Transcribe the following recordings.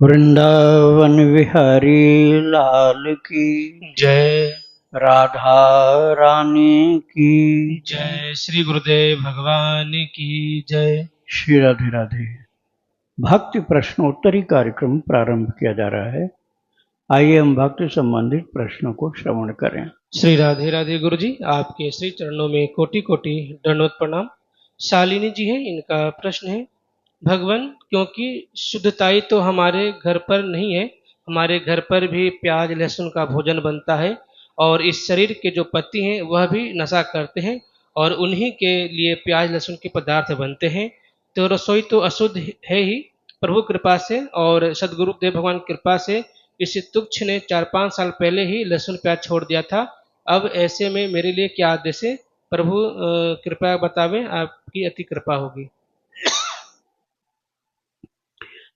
वृंदावन विहारी लाल की जय। राधा रानी की जय श्री गुरुदेव भगवान की जय। श्री राधे राधे। भक्ति प्रश्नोत्तरी कार्यक्रम प्रारंभ किया जा रहा है। आइए हम भक्ति संबंधित प्रश्नों को श्रवण करें। श्री राधे राधे गुरु जी, आपके श्री चरणों में कोटि कोटि दंडवत प्रणाम। शालिनी जी हैं, इनका प्रश्न है, भगवान क्योंकि शुद्धताई तो हमारे घर पर नहीं है, हमारे घर पर भी प्याज लहसुन का भोजन बनता है और इस शरीर के जो पति हैं वह भी नशा करते हैं और उन्हीं के लिए प्याज लहसुन के पदार्थ बनते हैं, तो रसोई तो अशुद्ध है ही। प्रभु कृपा से और सदगुरुदेव भगवान कृपा से इस तुच्छ ने 4-5 साल पहले ही लहसुन प्याज छोड़ दिया था। अब ऐसे में मेरे लिए क्या आदेश है? प्रभु कृपया बतावें, आपकी अति कृपा होगी।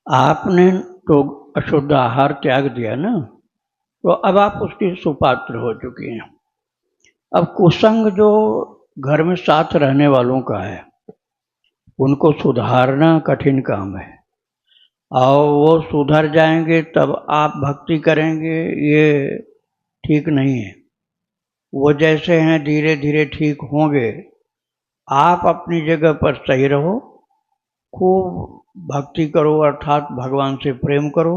आपने तो अशुद्ध आहार त्याग दिया ना, तो अब आप उसकी सुपात्र हो चुकी हैं। अब कुसंग जो घर में साथ रहने वालों का है उनको सुधारना कठिन काम है, और वो सुधर जाएंगे तब आप भक्ति करेंगे, ये ठीक नहीं है। वो जैसे हैं धीरे धीरे ठीक होंगे। आप अपनी जगह पर सही रहो, खूब भक्ति करो, अर्थात भगवान से प्रेम करो,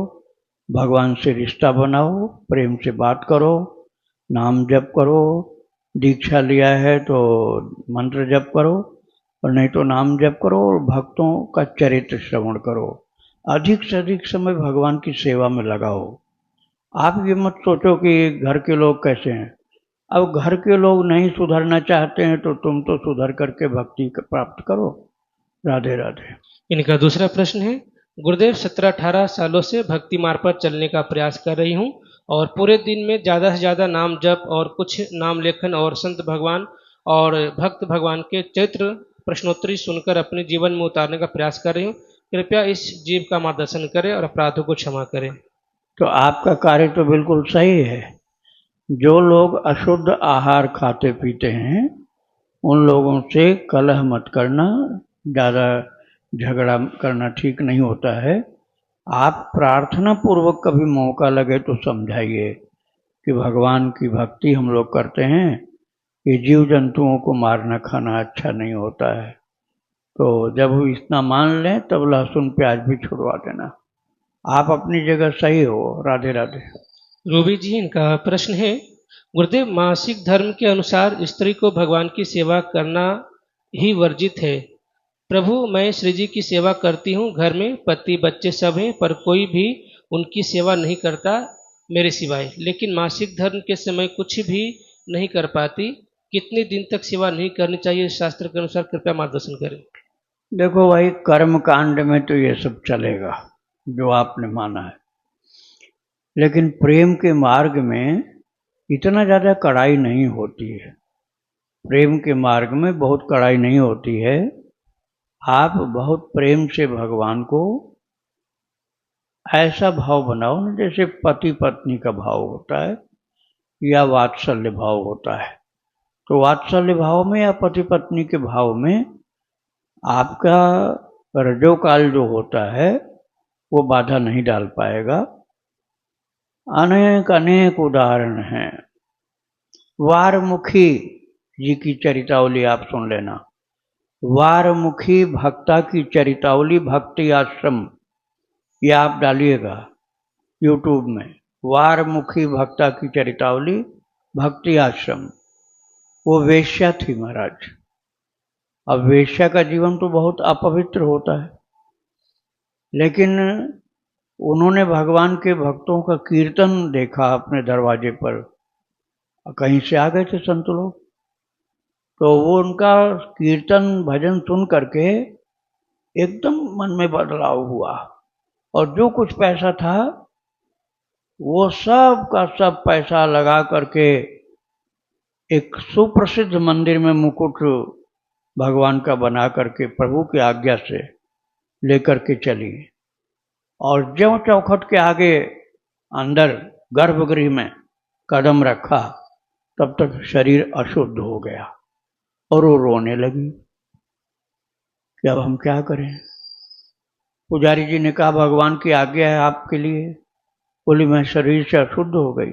भगवान से रिश्ता बनाओ, प्रेम से बात करो, नाम जप करो, दीक्षा लिया है तो मंत्र जप करो, और नहीं तो नाम जप करो, और भक्तों का चरित्र श्रवण करो। अधिक से अधिक समय भगवान की सेवा में लगाओ। आप ये मत सोचो कि घर के लोग कैसे हैं। अब घर के लोग नहीं सुधरना चाहते हैं तो तुम तो सुधर करके भक्ति प्राप्त करो। राधे राधे। इनका दूसरा प्रश्न है, गुरुदेव 17-18 सालों से भक्ति मार्ग पर चलने का प्रयास कर रही हूँ और पूरे दिन में ज़्यादा से ज़्यादा नाम जप और कुछ नाम लेखन और संत भगवान और भक्त भगवान के चरित्र प्रश्नोत्तरी सुनकर अपने जीवन में उतारने का प्रयास कर रही हूँ। कृपया इस जीव का मार्गदर्शन करें और अपराधों को क्षमा करें। तो आपका कार्य तो बिल्कुल सही है। जो लोग अशुद्ध आहार खाते पीते हैं उन लोगों से कलह मत करना, ज़्यादा झगड़ा करना ठीक नहीं होता है। आप प्रार्थना पूर्वक कभी मौका लगे तो समझाइए कि भगवान की भक्ति हम लोग करते हैं, ये जीव जंतुओं को मारना खाना अच्छा नहीं होता है। तो जब वो इतना मान लें तब लहसुन प्याज भी छुड़वा देना। आप अपनी जगह सही हो। राधे राधे। रूबी जी, इनका प्रश्न है, गुरुदेव मासिक धर्म के अनुसार स्त्री को भगवान की सेवा करना ही वर्जित है। प्रभु मैं श्री जी की सेवा करती हूँ, घर में पति बच्चे सब हैं पर कोई भी उनकी सेवा नहीं करता मेरे सिवाय, लेकिन मासिक धर्म के समय कुछ भी नहीं कर पाती। कितने दिन तक सेवा नहीं करनी चाहिए शास्त्र के अनुसार? कृपया मार्गदर्शन करें। देखो भाई, कर्म कांड में तो ये सब चलेगा जो आपने माना है, लेकिन प्रेम के मार्ग में इतना ज़्यादा कड़ाई नहीं होती है। प्रेम के मार्ग में बहुत कड़ाई नहीं होती है। आप बहुत प्रेम से भगवान को ऐसा भाव बनाओ ना जैसे पति पत्नी का भाव होता है या वात्सल्य भाव होता है। तो वात्सल्य भाव में या पति पत्नी के भाव में आपका रजोकाल जो होता है वो बाधा नहीं डाल पाएगा। अनेक अनेक उदाहरण हैं। वारमुखी जी की चरितावली आप सुन लेना। वारमुखी भक्ता की चरितावली भक्ति आश्रम, ये आप डालिएगा यूट्यूब में, वारमुखी भक्ता की चरितावली भक्ति आश्रम। वो वेश्या थी महाराज। अब वेश्या का जीवन तो बहुत अपवित्र होता है, लेकिन उन्होंने भगवान के भक्तों का कीर्तन देखा अपने दरवाजे पर। कहीं से आ गए थे संत लोग, तो वो उनका कीर्तन भजन सुन करके एकदम मन में बदलाव हुआ, और जो कुछ पैसा था वो सब का सब पैसा लगा करके एक सुप्रसिद्ध मंदिर में मुकुट भगवान का बना करके प्रभु की आज्ञा से लेकर के चली। और ज्यों चौखट के आगे अंदर गर्भगृह में कदम रखा तब तक शरीर अशुद्ध हो गया और वो रोने लगी कि अब हम क्या करें। पुजारी जी ने कहा भगवान की आज्ञा है आपके लिए। बोली मैं शरीर से अशुद्ध हो गई।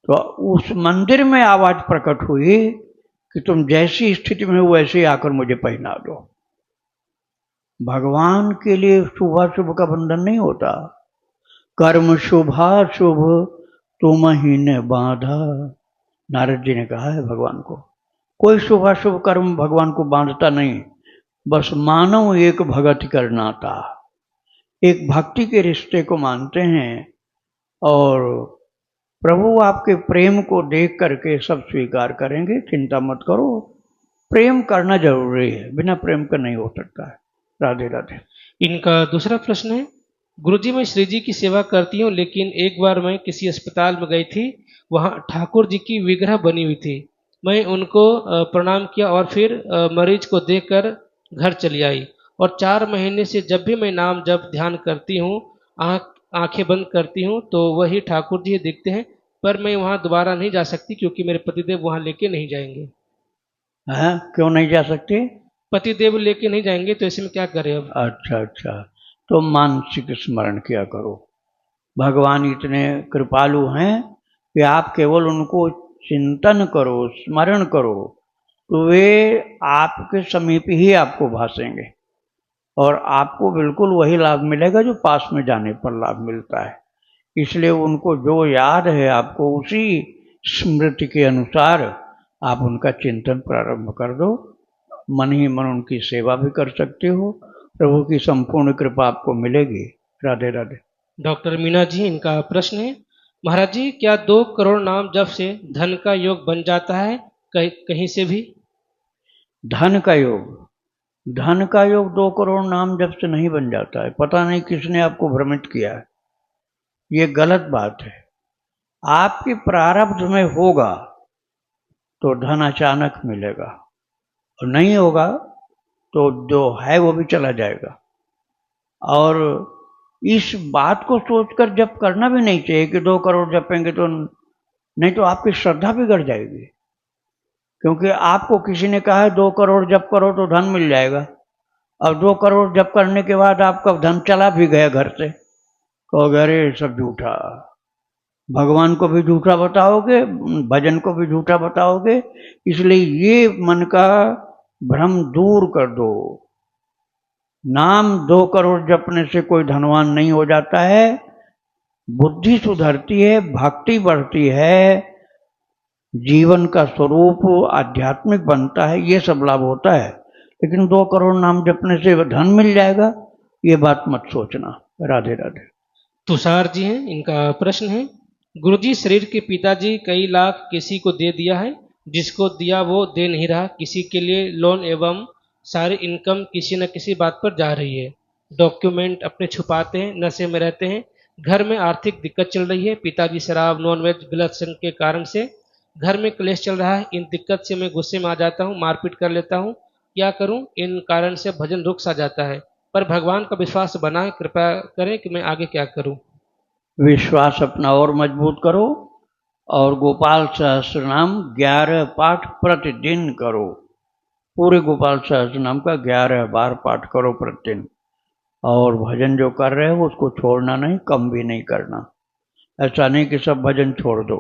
तो उस मंदिर में आवाज प्रकट हुई कि तुम जैसी स्थिति में हो वैसे ही आकर मुझे पहना दो। भगवान के लिए शुभाशुभ का बंधन नहीं होता। कर्म शुभाशुभ तुम ही ने बांधा, नारद जी ने कहा है भगवान को। कोई शुभाशुभ कर्म भगवान को बांधता नहीं, बस मानव एक भगत करना था, एक भक्ति के रिश्ते को मानते हैं। और प्रभु आपके प्रेम को देख करके सब स्वीकार करेंगे, चिंता मत करो। प्रेम करना जरूरी है, बिना प्रेम का नहीं हो सकता है। राधे राधे। इनका दूसरा प्रश्न है, गुरुजी मैं श्री जी की सेवा करती हूँ, लेकिन एक बार मैं किसी अस्पताल में गई थी, वहाँ ठाकुर जी की विग्रह बनी हुई थी। मैं उनको प्रणाम किया और फिर मरीज को देखकर घर चली आई। और 4 महीने से जब भी मैं नाम जब ध्यान करती हूँ, आंखें बंद करती हूँ, तो वही ठाकुर जी दिखते हैं। पर मैं वहाँ दोबारा नहीं जा सकती क्योंकि मेरे पतिदेव वहाँ लेके नहीं जाएंगे। हाँ, क्यों नहीं जा सकते? पतिदेव लेके नहीं जाएंगे, तो ऐसे में क्या करें अब? अच्छा अच्छा, तो मानसिक स्मरण किया करो। भगवान इतने कृपालु हैं कि आप केवल उनको चिंतन करो, स्मरण करो, तो वे आपके समीप ही आपको भासेंगे और आपको बिल्कुल वही लाभ मिलेगा जो पास में जाने पर लाभ मिलता है। इसलिए उनको जो याद है आपको उसी स्मृति के अनुसार आप उनका चिंतन प्रारंभ कर दो। मन ही मन उनकी सेवा भी कर सकते हो, प्रभु की संपूर्ण कृपा आपको मिलेगी। राधे राधे। डॉक्टर मीना जी इनका प्रश्न है, महाराज जी क्या 2 करोड़ नाम जप से धन का योग बन जाता है कहीं से भी? धन का योग, धन का योग 2 करोड़ नाम जप से नहीं बन जाता है। पता नहीं किसने आपको भ्रमित किया है, ये गलत बात है। आपके प्रारब्ध में होगा तो धन अचानक मिलेगा, और नहीं होगा तो जो है वो भी चला जाएगा। और इस बात को सोचकर जप करना भी नहीं चाहिए कि 2 करोड़ जपेंगे तो, नहीं तो आपकी श्रद्धा बिगड़ जाएगी। क्योंकि आपको किसी ने कहा है 2 करोड़ जप करो तो धन मिल जाएगा, अब 2 करोड़ जप करने के बाद आपका धन चला भी गया घर से, कहोगे अरे सब झूठा। भगवान को भी झूठा बताओगे, भजन को भी झूठा बताओगे। इसलिए ये मन का भ्रम दूर कर दो। नाम 2 करोड़ जपने से कोई धनवान नहीं हो जाता है। बुद्धि सुधरती है, भक्ति बढ़ती है, जीवन का स्वरूप आध्यात्मिक बनता है, ये सब लाभ होता है। लेकिन 2 करोड़ नाम जपने से धन मिल जाएगा, ये बात मत सोचना। राधे राधे। तुषार जी हैं, इनका प्रश्न है, गुरुजी शरीर के पिताजी कई लाख किसी को दे दिया है, जिसको दिया वो दे नहीं रहा, किसी के लिए लोन एवं सारी इनकम किसी न किसी बात पर जा रही है, डॉक्यूमेंट अपने छुपाते हैं, नशे में रहते हैं, घर में आर्थिक दिक्कत चल रही है, पिताजी शराब नॉनवेज गलत संग के कारण से घर में क्लेश चल रहा है। इन दिक्कत से मैं गुस्से में आ जाता हूँ, मारपीट कर लेता हूँ, क्या करूँ? इन कारण से भजन रुक सा जाता है, पर भगवान का विश्वास बना है, कृपया करें कि मैं आगे क्या करूँ? विश्वास अपना और मजबूत करो और गोपाल सहस्त्र नाम 11 पाठ प्रतिदिन करो। पूरे गोपाल सहस्त्र नाम का 11 बार पाठ करो प्रतिदिन। और भजन जो कर रहे हो उसको छोड़ना नहीं, कम भी नहीं करना। ऐसा नहीं कि सब भजन छोड़ दो।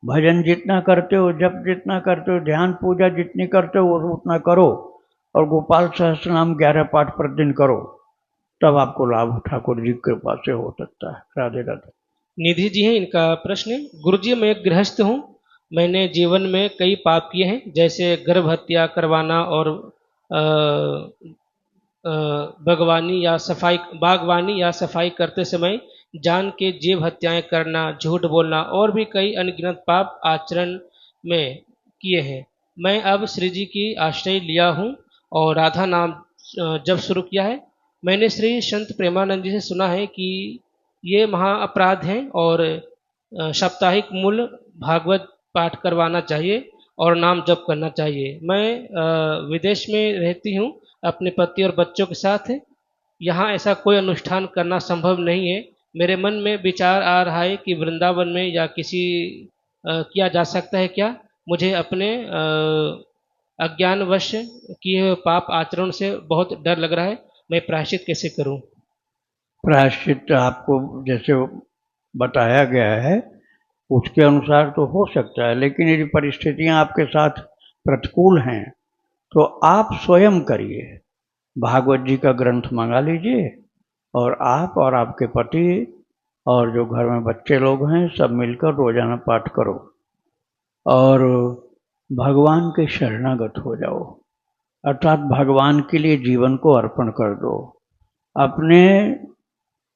भजन जितना करते हो, जब जितना करते हो, ध्यान पूजा जितनी करते हो उतना करो, और गोपाल सहस्त्र नाम 11 पाठ प्रतिदिन करो, तब आपको लाभ ठाकुर जी की कृपा से हो सकता है। राधे राधे। निधि जी हैं, इनका प्रश्न है, गुरुजी मैं एक गृहस्थ हूँ, मैंने जीवन में कई पाप किए हैं, जैसे गर्भ हत्या करवाना और बागवानी या सफाई करते समय जान के जीव हत्याएं करना, झूठ बोलना और भी कई अनगिनत पाप आचरण में किए हैं। मैं अब श्री जी की आश्रय लिया हूँ और राधा नाम जब शुरू किया है। मैंने श्री संत प्रेमानंद जी से सुना है कि ये महा अपराध हैं और साप्ताहिक मूल भागवत पाठ करवाना चाहिए और नाम जप करना चाहिए। मैं विदेश में रहती हूँ अपने पति और बच्चों के साथ, यहाँ ऐसा कोई अनुष्ठान करना संभव नहीं है। मेरे मन में विचार आ रहा है कि वृंदावन में या किसी किया जा सकता है क्या? मुझे अपने अज्ञानवश किए हुए पाप आचरण से बहुत डर लग रहा है, मैं प्रायश्चित कैसे करूं? प्रायश्चित आपको जैसे बताया गया है उसके अनुसार तो हो सकता है, लेकिन यदि परिस्थितियां आपके साथ प्रतिकूल हैं तो आप स्वयं करिए। भागवत जी का ग्रंथ मंगा लीजिए और आप और आपके पति और जो घर में बच्चे लोग हैं सब मिलकर रोजाना पाठ करो और भगवान के शरणागत हो जाओ, अर्थात भगवान के लिए जीवन को अर्पण कर दो। अपने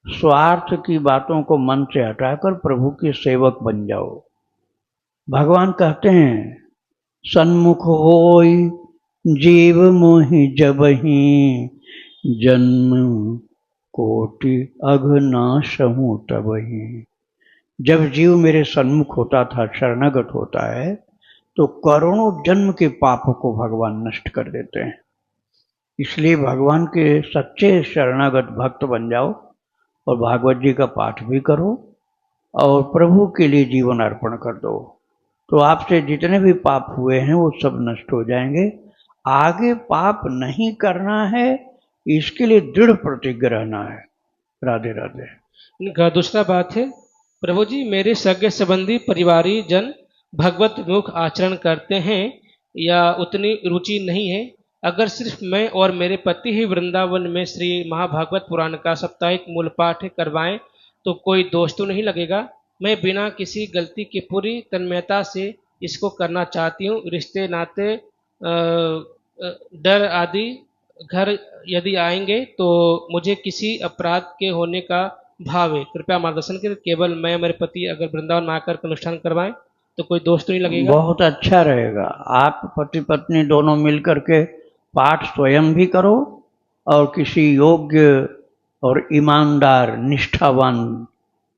स्वार्थ की बातों को मन से हटाकर प्रभु के सेवक बन जाओ। भगवान कहते हैं सन्मुख होई जीव मोहि जबहि, जन्म कोटि अघनाशहु तबहि। जब जीव मेरे सन्मुख होता था, शरणागत होता है, तो करोड़ों जन्म के पाप को भगवान नष्ट कर देते हैं। इसलिए भगवान के सच्चे शरणागत भक्त बन जाओ और भागवत जी का पाठ भी करो और प्रभु के लिए जीवन अर्पण कर दो, तो आपसे जितने भी पाप हुए हैं वो सब नष्ट हो जाएंगे। आगे पाप नहीं करना है, इसके लिए दृढ़ प्रतिज्ञ रहना है। राधे राधे। इनका दूसरा बात है, प्रभु जी मेरे सगे संबंधी परिवारी जन भगवत मुख आचरण करते हैं या उतनी रुचि नहीं है। अगर सिर्फ मैं और मेरे पति ही वृंदावन में श्री महाभागवत पुराण का साप्ताहिक मूल पाठ करवाएं तो कोई दोष तो नहीं लगेगा। मैं बिना किसी गलती के पूरी तन्मयता से इसको करना चाहती हूँ। रिश्ते नाते डर आदि घर यदि आएंगे तो मुझे किसी अपराध के होने का भाव है। कृपया मार्गदर्शन करें। केवल मैं मेरे पति अगर वृंदावन में आकर अनुष्ठान करवाएं तो कोई दोष तो नहीं लगेगा? बहुत अच्छा रहेगा। आप पति पत्नी दोनों मिलकर के पाठ स्वयं भी करो और किसी योग्य और ईमानदार निष्ठावान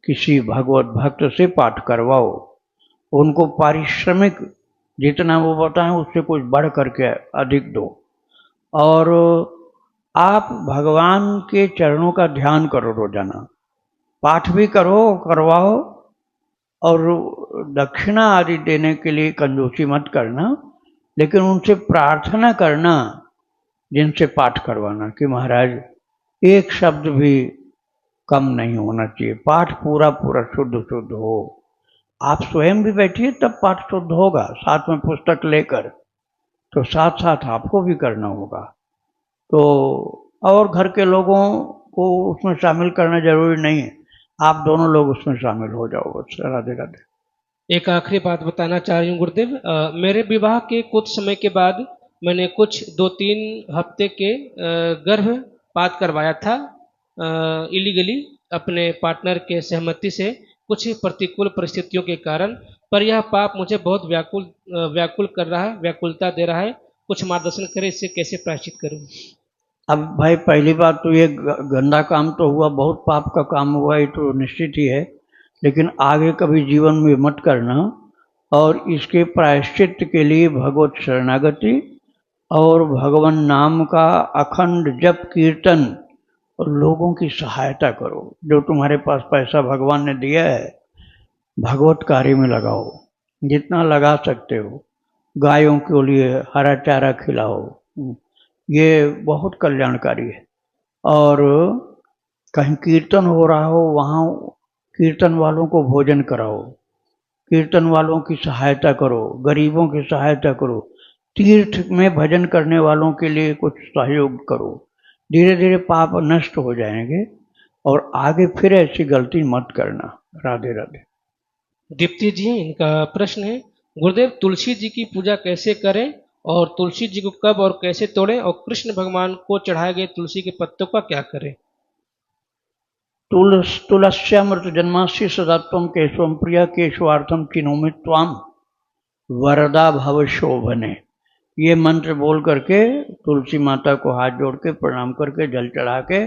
किसी भगवत भक्त से पाठ करवाओ। उनको पारिश्रमिक जितना वो बताएं उससे कुछ बढ़ करके अधिक दो और आप भगवान के चरणों का ध्यान करो, रोजाना पाठ भी करो, करवाओ और दक्षिणा आदि देने के लिए कंजूसी मत करना, लेकिन उनसे प्रार्थना करना जिनसे पाठ करवाना कि महाराज एक शब्द भी कम नहीं होना चाहिए, पाठ पूरा पूरा शुद्ध शुद्ध हो। आप स्वयं भी बैठिए तब पाठ शुद्ध होगा, साथ में पुस्तक लेकर, तो साथ साथ आपको भी करना होगा। तो और घर के लोगों को उसमें शामिल करना जरूरी नहीं है, आप दोनों लोग उसमें शामिल हो जाओ बस। राधे राधे। एक आखिरी बात बताना चाह रही हूँ गुरुदेव। मेरे विवाह के कुछ समय के बाद मैंने कुछ 2-3 हफ्ते के गर्भपात करवाया था इलीगली अपने पार्टनर के सहमति से, कुछ प्रतिकूल परिस्थितियों के कारण। पर यह पाप मुझे बहुत व्याकुल कर रहा है, व्याकुलता दे रहा है। कुछ मार्गदर्शन करें, इससे कैसे प्रायश्चित करूं? अब भाई पहली बात तो ये गंदा काम तो हुआ, बहुत पाप का काम हुआ, ये तो निश्चित ही है, लेकिन आगे कभी जीवन में मत करना। और इसके प्रायश्चित के लिए भगवत शरणागति और भगवान नाम का अखंड जप कीर्तन और लोगों की सहायता करो। जो तुम्हारे पास पैसा भगवान ने दिया है भगवत कार्य में लगाओ, जितना लगा सकते हो। गायों के लिए हरा चारा खिलाओ, ये बहुत कल्याणकारी है। और कहीं कीर्तन हो रहा हो वहाँ कीर्तन वालों को भोजन कराओ, कीर्तन वालों की सहायता करो, गरीबों की सहायता करो, तीर्थ में भजन करने वालों के लिए कुछ सहयोग करो। धीरे धीरे पाप नष्ट हो जाएंगे और आगे फिर ऐसी गलती मत करना। राधे राधे। दीप्ति जी, इनका प्रश्न है, गुरुदेव तुलसी जी की पूजा कैसे करें और तुलसी जी को कब और कैसे तोड़ें और कृष्ण भगवान को चढ़ाए गए तुलसी के पत्तों का क्या करें? तुलस्यामृत जन्मास्य सदा त्वं केशवं प्रिया केशवार्थम चिनोमि त्वाम वरदा भव शोभने। ये मंत्र बोल करके तुलसी माता को हाथ जोड़ के प्रणाम करके जल चढ़ा के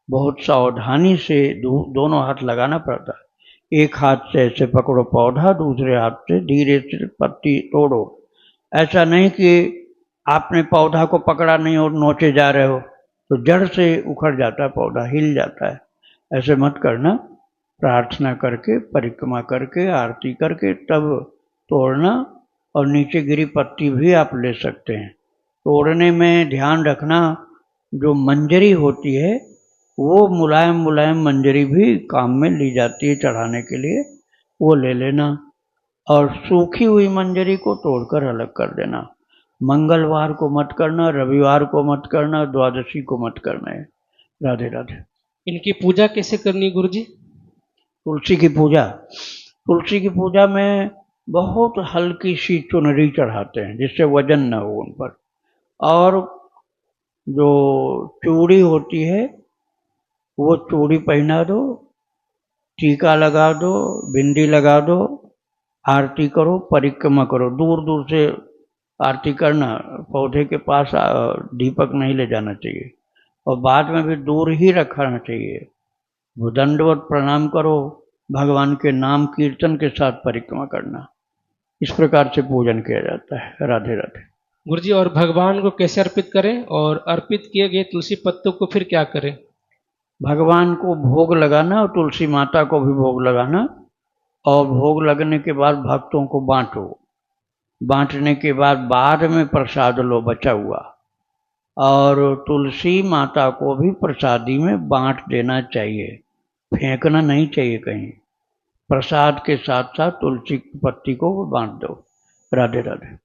बहुत सावधानी से दोनों हाथ लगाना पड़ता है। एक हाथ से ऐसे पकड़ो पौधा, दूसरे हाथ से धीरे से पत्ती तोड़ो। ऐसा नहीं कि आपने पौधा को पकड़ा नहीं और नोचे जा रहे हो तो जड़ से उखड़ जाता है पौधा, हिल जाता है। ऐसे मत करना, प्रार्थना करके परिक्रमा करके आरती करके तब तोड़ना। और नीचे गिरी पत्ती भी आप ले सकते हैं। तोड़ने में ध्यान रखना, जो मंजरी होती है वो मुलायम मुलायम मंजरी भी काम में ली जाती है चढ़ाने के लिए, वो ले लेना। और सूखी हुई मंजरी को तोड़कर अलग कर देना। मंगलवार को मत करना, रविवार को मत करना, द्वादशी को मत करना है। राधे राधे। इनकी पूजा कैसे करनी है गुरुजी? तुलसी की पूजा, तुलसी की पूजा में बहुत हल्की सी चुनरी चढ़ाते हैं जिससे वजन न हो उन पर। और जो चूड़ी होती है वो चूड़ी पहना दो, टीका लगा दो, बिंदी लगा दो, आरती करो, परिक्रमा करो। दूर दूर से आरती करना, पौधे के पास दीपक नहीं ले जाना चाहिए, और बाद में भी दूर ही रखना चाहिए। वो दंडवत प्रणाम करो, भगवान के नाम कीर्तन के साथ परिक्रमा करना। इस प्रकार से पूजन किया जाता है। राधे राधे। गुरुजी, और भगवान को कैसे अर्पित करें, और अर्पित किए गए तुलसी पत्तों को फिर क्या करें? भगवान को भोग लगाना और तुलसी माता को भी भोग लगाना, और भोग लगने के बाद भक्तों को बांटो। बांटने के बाद में प्रसाद लो बचा हुआ, और तुलसी माता को भी प्रसादी में बांट देना चाहिए, फेंकना नहीं चाहिए कहीं। प्रसाद के साथ साथ तुलसी की पत्ती को बांट दो। राधे राधे।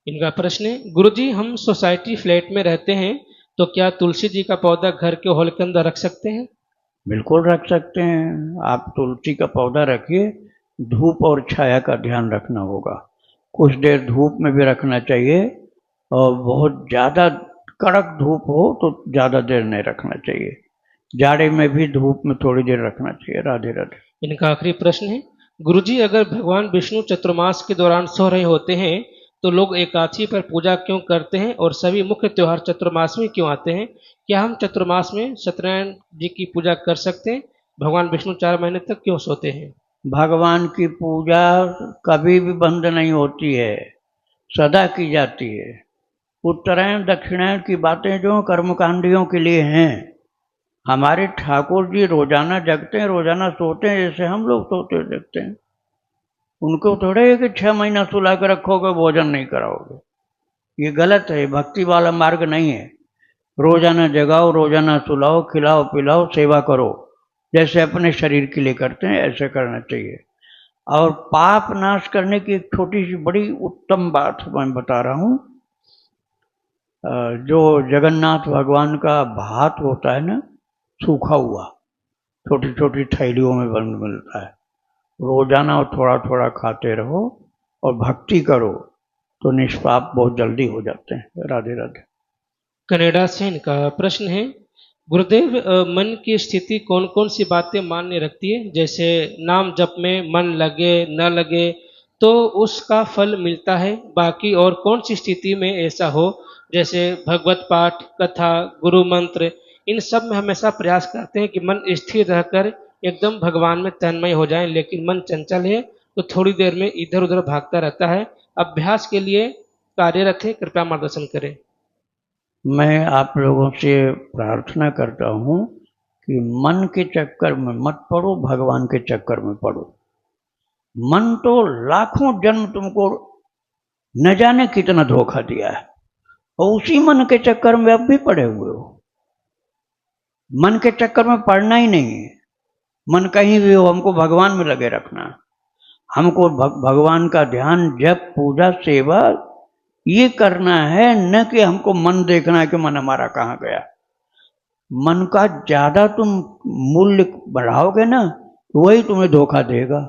इनका प्रश्न है, गुरुजी हम सोसाइटी फ्लैट में रहते हैं, तो क्या तुलसी जी का पौधा घर के हॉल के अंदर रख सकते हैं? बिल्कुल रख सकते हैं। आप तुलसी का पौधा रखिए, धूप और छाया का ध्यान रखना होगा। कुछ देर धूप में भी रखना चाहिए, और बहुत ज़्यादा कड़क धूप हो तो ज़्यादा देर नहीं रखना चाहिए। जाड़े में भी धूप में थोड़ी देर रखना चाहिए। राधे राधे। इनका आखिरी प्रश्न है, गुरुजी अगर भगवान विष्णु चतुर्मास के दौरान सो रहे होते हैं तो लोग एकादशी पर पूजा क्यों करते हैं, और सभी मुख्य त्योहार चतुर्मास में क्यों आते हैं? क्या हम चतुर्मास में सत्यनारायण जी की पूजा कर सकते हैं? भगवान विष्णु 4 महीने तक क्यों सोते हैं? भगवान की पूजा कभी भी बंद नहीं होती है, सदा की जाती है। उत्तरायण दक्षिणायन की बातें जो कर्मकांडियों के लिए हैं। हमारे ठाकुर जी रोजाना जगते हैं, रोजाना सोते हैं, जैसे हम लोग सोते जगते हैं। उनको थोड़े है कि 6 महीना सुला कर रखोगे, भोजन नहीं कराओगे। ये गलत है, भक्ति वाला मार्ग नहीं है। रोजाना जगाओ, रोजाना सुलाओ, खिलाओ पिलाओ, सेवा करो, जैसे अपने शरीर के लिए करते हैं ऐसे करना चाहिए। और पाप नाश करने की एक छोटी सी बड़ी उत्तम बात मैं बता रहा हूँ। जो जगन्नाथ भगवान का भात होता है ना, सूखा हुआ, छोटी छोटी थैलियों में बंद मिलता है। रोजाना थोड़ा थोड़ा खाते रहो और भक्ति करो, तो निष्पाप बहुत जल्दी हो जाते हैं। राधे राधे। कनाडा से इनका प्रश्न है, गुरुदेव मन की स्थिति कौन कौन सी बातें मान्य रखती है? जैसे नाम जप में मन लगे न लगे तो उसका फल मिलता है, बाकी और कौन सी स्थिति में ऐसा हो, जैसे भगवत पाठ, कथा, गुरु मंत्र, इन सब में हमेशा प्रयास करते हैं कि मन स्थिर रहकर एकदम भगवान में तन्मय हो जाए, लेकिन मन चंचल है तो थोड़ी देर में इधर उधर भागता रहता है। अभ्यास के लिए कार्यरत है, कृपया मार्गदर्शन करें। मैं आप लोगों से प्रार्थना करता हूँ कि मन के चक्कर में मत पड़ो, भगवान के चक्कर में पड़ो। मन तो लाखों जन्म तुमको न जाने कितना धोखा दिया है, और उसी मन के चक्कर में अब भी पड़े हुए हो। मन के चक्कर में पड़ना ही नहीं है। मन कहीं भी हो, हमको भगवान में लगे रखना। हमको भगवान का ध्यान, जप, पूजा, सेवा ये करना है, न कि हमको मन देखना है कि मन हमारा कहाँ गया। मन का ज्यादा तुम मूल्य बढ़ाओगे ना, वही तुम्हें धोखा देगा।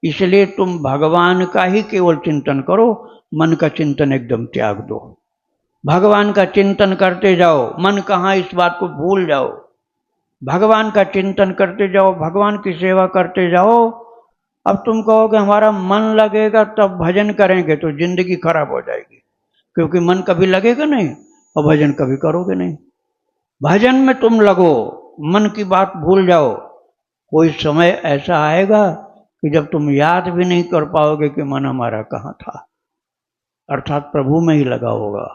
इसलिए तुम भगवान का ही केवल चिंतन करो, मन का चिंतन एकदम त्याग दो। भगवान का चिंतन करते जाओ, मन कहाँ इस बात को भूल जाओ। भगवान का चिंतन करते जाओ, भगवान की सेवा करते जाओ। अब तुम कहोगे हमारा मन लगेगा तब भजन करेंगे, तो जिंदगी खराब हो जाएगी, क्योंकि मन कभी लगेगा नहीं और भजन कभी करोगे नहीं। भजन में तुम लगो, मन की बात भूल जाओ। कोई समय ऐसा आएगा कि जब तुम याद भी नहीं कर पाओगे कि मन हमारा कहाँ था, अर्थात प्रभु में ही लगा होगा।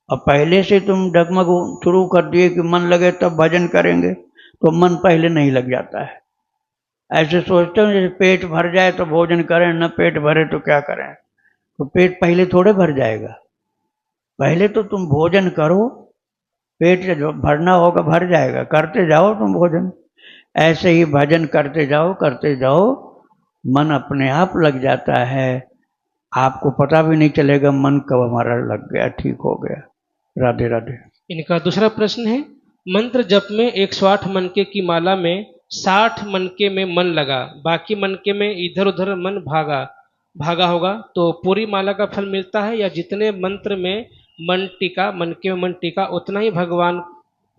अब पहले से तुम डगमग शुरू कर दिए कि मन लगे तब भजन करेंगे, तो मन पहले नहीं लग जाता है। ऐसे सोचते हो जैसे पेट भर जाए तो भोजन करें, न पेट भरे तो क्या करें। तो पेट पहले थोड़े भर जाएगा। पहले तो तुम भोजन करो, पेट जो भरना होगा भर जाएगा, करते जाओ तुम भोजन। ऐसे ही भजन करते जाओ, मन अपने आप लग जाता है, आपको पता भी नहीं चलेगा मन कब हमारा लग गया, ठीक हो गया। राधे राधे। इनका दूसरा प्रश्न है, मंत्र जप में 108 मनके की माला में 60 मनके में मन लगा, बाकी मनके में इधर उधर मन भागा होगा, तो पूरी माला का फल मिलता है, या जितने मंत्र में मन टिका, मनके में मन टिका, उतना ही भगवान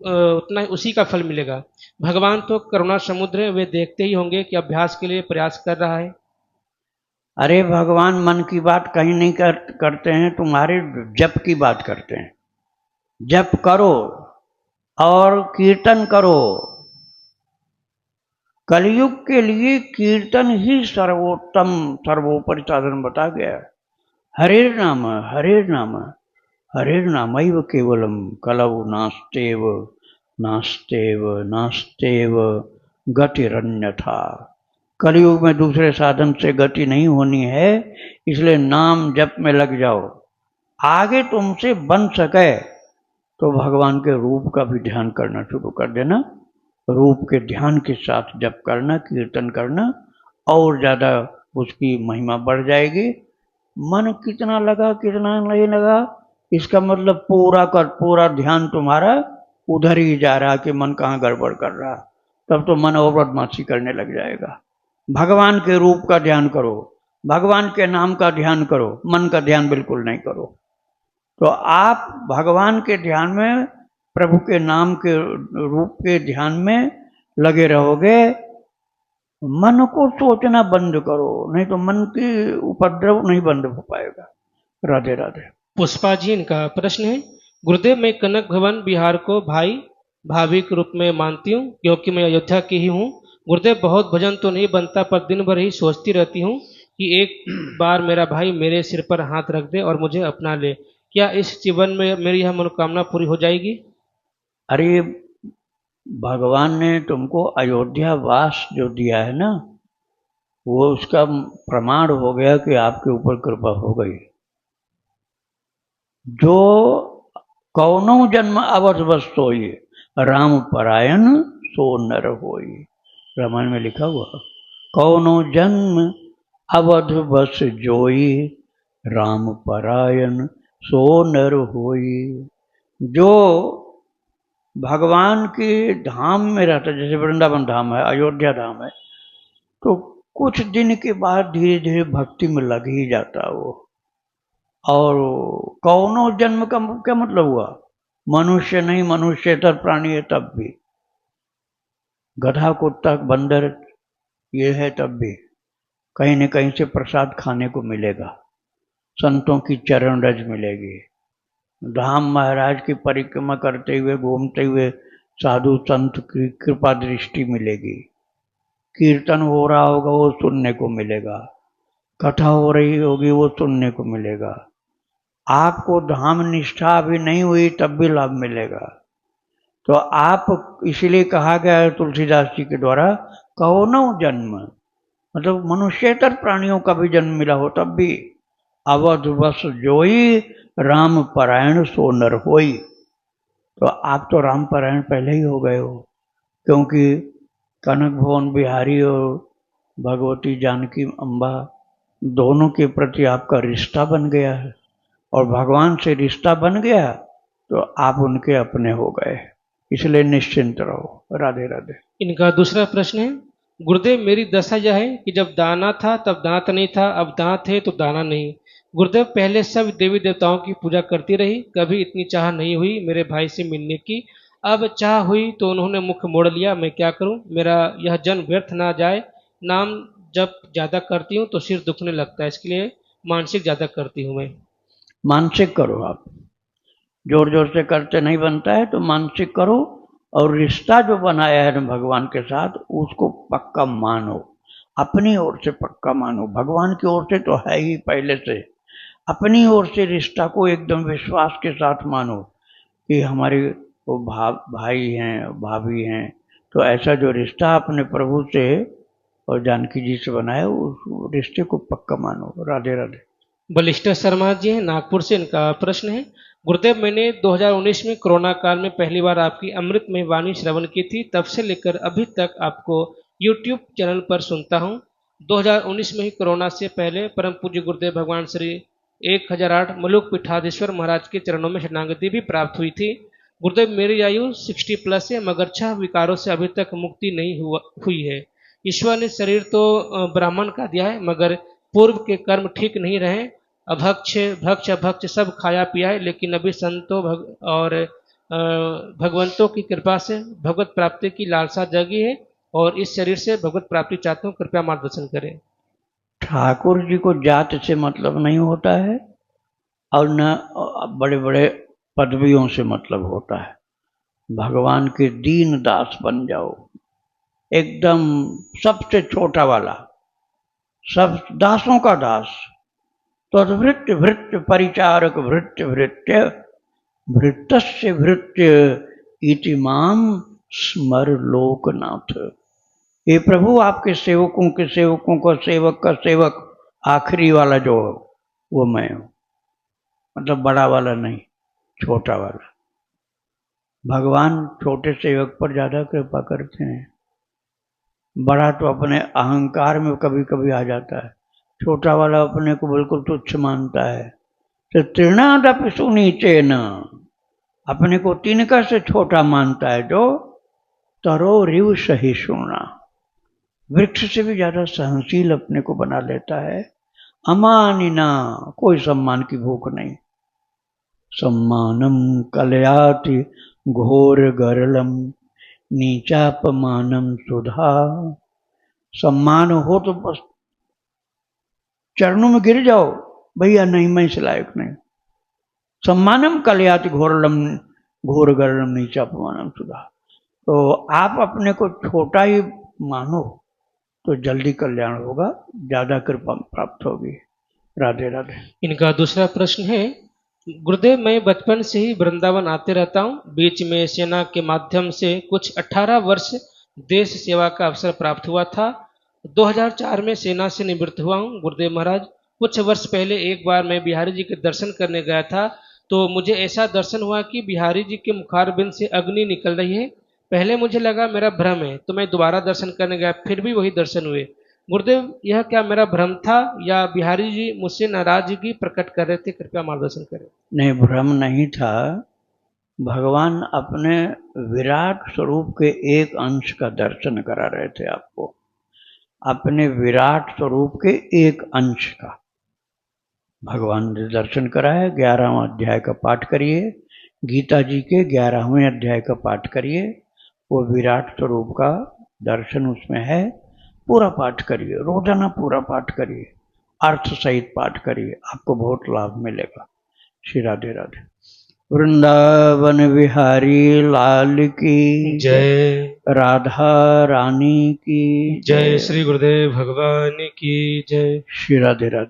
उतना ही उसी का फल मिलेगा? भगवान तो करुणा समुद्र है, वे देखते ही होंगे कि अभ्यास के लिए प्रयास कर रहा है। अरे भगवान मन की बात कहीं नहीं करते हैं, तुम्हारे जप की बात करते हैं। जप करो और कीर्तन करो। कलयुग के लिए कीर्तन ही सर्वोत्तम सर्वोपरि साधन बता गया। हरेर नाम हरेर नाम हरेर नामैव केवलम कलौ नास्तेव नास्तेव नास्तेव गतिरन्यथा। कलयुग में दूसरे साधन से गति नहीं होनी है, इसलिए नाम जप में लग जाओ। आगे तुमसे बन सके तो भगवान के रूप का भी ध्यान करना शुरू कर देना। रूप के ध्यान के साथ जप करना, कीर्तन करना, और ज़्यादा उसकी महिमा बढ़ जाएगी। मन कितना लगा कितना नहीं लगा, इसका मतलब पूरा ध्यान तुम्हारा उधर ही जा रहा कि मन कहाँ गड़बड़ कर रहा, तब तो मन और बदमाशी करने लग जाएगा। भगवान के रूप का ध्यान करो, भगवान के नाम का ध्यान करो, मन का ध्यान बिल्कुल नहीं करो। तो आप भगवान के ध्यान में, प्रभु के नाम के रूप के ध्यान में लगे रहोगे। मन को सोचना बंद करो, नहीं तो मन की उपद्रव नहीं बंद हो पाएगा। राधे राधे। पुष्पा जी, इनका प्रश्न है, गुरुदेव मैं कनक भवन बिहार को भाई भाभी के रूप में मानती हूँ, क्योंकि मैं अयोध्या की ही हूँ। गुरुदेव बहुत भजन तो नहीं बनता, पर दिन भर ही सोचती रहती हूँ कि एक बार मेरा भाई मेरे सिर पर हाथ रख दे और मुझे अपना ले। क्या इस जीवन में मेरी यह मनोकामना पूरी हो जाएगी? अरे भगवान ने तुमको अयोध्या वास जो दिया है ना, वो उसका प्रमाण हो गया कि आपके ऊपर कृपा हो गई। जो कौनो जन्म अवध बस सोई, राम परायण सो नर होई। रामायण में लिखा हुआ, कौनो जन्म अवध बस जोई, राम परायण सो नर होई। जो भगवान के धाम में रहता, जैसे वृंदावन धाम है, अयोध्या धाम है, तो कुछ दिन के बाद धीरे धीरे भक्ति में लग ही जाता वो। और कौनो जन्म का क्या मतलब हुआ? मनुष्य नहीं, मनुष्यतर प्राणी है तब भी, गधा कुत्ता बंदर ये है तब भी, कहीं न कहीं से प्रसाद खाने को मिलेगा, संतों की चरण रज मिलेगी। धाम महाराज की परिक्रमा करते हुए घूमते हुए साधु संत की कृपा दृष्टि मिलेगी। कीर्तन हो रहा होगा वो सुनने को मिलेगा, कथा हो रही होगी वो सुनने को मिलेगा। आपको धाम निष्ठा अभी नहीं हुई तब भी लाभ मिलेगा। तो आप, इसीलिए कहा गया है तुलसीदास जी के द्वारा, कौनो जन्म, मतलब मनुष्यतर प्राणियों का भी जन्म मिला हो तब भी, अवध बस जोई, राम परायण सो नर होई। तो आप तो राम परायण पहले ही हो गए हो, क्योंकि कनक भवन बिहारी और भगवती जानकी अम्बा दोनों के प्रति आपका रिश्ता बन गया है, और भगवान से रिश्ता बन गया तो आप उनके अपने हो गए, इसलिए निश्चिंत रहो। राधे राधे। इनका दूसरा प्रश्न है, गुरुदेव मेरी दशा यह है कि जब दाना था तब दांत नहीं था, अब दांत है तो दाना नहीं। गुरुदेव पहले सब देवी देवताओं की पूजा करती रही, कभी इतनी चाह नहीं हुई मेरे भाई से मिलने की, अब चाह हुई तो उन्होंने मुख मोड़ लिया, मैं क्या करूं? मेरा यह जन्म व्यर्थ ना जाए। नाम जब ज्यादा करती हूँ तो सिर दुखने लगता है, इसके लिए मानसिक ज्यादा करती हूँ मैं। मानसिक करो, आप जोर जोर से करते नहीं बनता है, तो मानसिक करो, और रिश्ता जो बनाया है ना भगवान के साथ उसको पक्का मानो, अपनी ओर से पक्का मानो। भगवान की ओर से तो है ही पहले से, अपनी ओर से रिश्ता को एकदम विश्वास के साथ मानो कि हमारे वो भाई हैं भाभी हैं। तो ऐसा जो रिश्ता अपने प्रभु से और जानकी जी से बनाया, उस रिश्ते को पक्का मानो। राधे राधे। बलिष्ठर शर्मा जी हैं नागपुर से, इनका प्रश्न है, गुरुदेव, मैंने 2019 में कोरोना काल में पहली बार आपकी अमृतमय वाणी श्रवण की थी। तब से लेकर अभी तक आपको यूट्यूब चैनल पर सुनता हूँ। 2019 में ही कोरोना से पहले परम पूज्य गुरुदेव भगवान श्री 1008 मलुक पीठाधीश्वर महाराज के चरणों में शरणागति भी प्राप्त हुई थी। गुरुदेव, मेरी आयु 60 प्लस है, मगर 6 विकारों से अभी तक मुक्ति नहीं हुई है। ईश्वर ने शरीर तो ब्राह्मण का दिया है, मगर पूर्व के कर्म ठीक नहीं रहे। अभक्ष भक्ष अभक्ष सब खाया पिया है, लेकिन अभी संतों और भगवंतों की कृपा से भगवत प्राप्ति की लालसा जगी है और इस शरीर से भगवत प्राप्ति चाहता हूँ। कृपया मार्गदर्शन करें। ठाकुर जी को जात से मतलब नहीं होता है और न बड़े बड़े पदवियों से मतलब होता है। भगवान के दीन दास बन जाओ, एकदम सबसे छोटा वाला, सब दासों का दास। तद्भृत्य भृत्य परिचारक भृत्य भृत्य भृत्तस्य भृत्य इति माम स्मर लोकनाथ। ये प्रभु आपके सेवकों के सेवकों का सेवक का सेवक, आखिरी वाला जो हो वो मैं हूं। मतलब बड़ा वाला नहीं, छोटा वाला। भगवान छोटे सेवक पर ज्यादा कृपा करते हैं। बड़ा तो अपने अहंकार में कभी कभी आ जाता है, छोटा वाला अपने को बिल्कुल तुच्छ मानता है। तो तृणादपि सुनीचेन, अपने को तिनका से छोटा मानता है जो तरो रिव सहिष्णुना, वृक्ष से भी ज्यादा सहनशील अपने को बना लेता है। अमानिना, कोई सम्मान की भूख नहीं। सम्मानम कलयाति घोर गरलम नीचापमानम सुधा। सम्मान हो तो बस चरणों में गिर जाओ, भैया नहीं मैं इस लायक नहीं। सम्मानम कलयाति घोर गरलम नीचापमानम सुधा। तो आप अपने को छोटा ही मानो तो जल्दी कल्याण होगा, ज्यादा कृपा प्राप्त होगी। राधे राधे। इनका दूसरा प्रश्न है, गुरुदेव, मैं बचपन से ही वृंदावन आते रहता हूँ। बीच में सेना के माध्यम से कुछ 18 वर्ष देश सेवा का अवसर प्राप्त हुआ था। 2004 में सेना से निवृत्त हुआ हूँ। गुरुदेव महाराज, कुछ वर्ष पहले एक बार मैं बिहारी जी के दर्शन करने गया था, तो मुझे ऐसा दर्शन हुआ कि बिहारी जी के मुखारबिंद से अग्नि निकल रही है। पहले मुझे लगा मेरा भ्रम है, तो मैं दोबारा दर्शन करने गया, फिर भी वही दर्शन हुए। गुरुदेव, यह क्या मेरा भ्रम था या बिहारी जी मुझसे नाराजगी प्रकट कर रहे थे? कृपया मार्गदर्शन करें। नहीं, भ्रम नहीं था। भगवान अपने विराट स्वरूप के एक अंश का दर्शन करा रहे थे आपको, अपने विराट स्वरूप के एक अंश का भगवान ने दर्शन कराया। 11वां अध्याय का पाठ करिए, गीता जी के 11वें अध्याय का पाठ करिए, वो विराट स्वरूप का दर्शन उसमें है। पूरा पाठ करिए, रोजाना पूरा पाठ करिए, अर्थ सहित पाठ करिए, आपको बहुत लाभ मिलेगा। श्री राधे राधे। वृंदावन विहारी लाल की जय। राधा रानी की जय। श्री गुरुदेव भगवान की जय। श्री राधे राधे।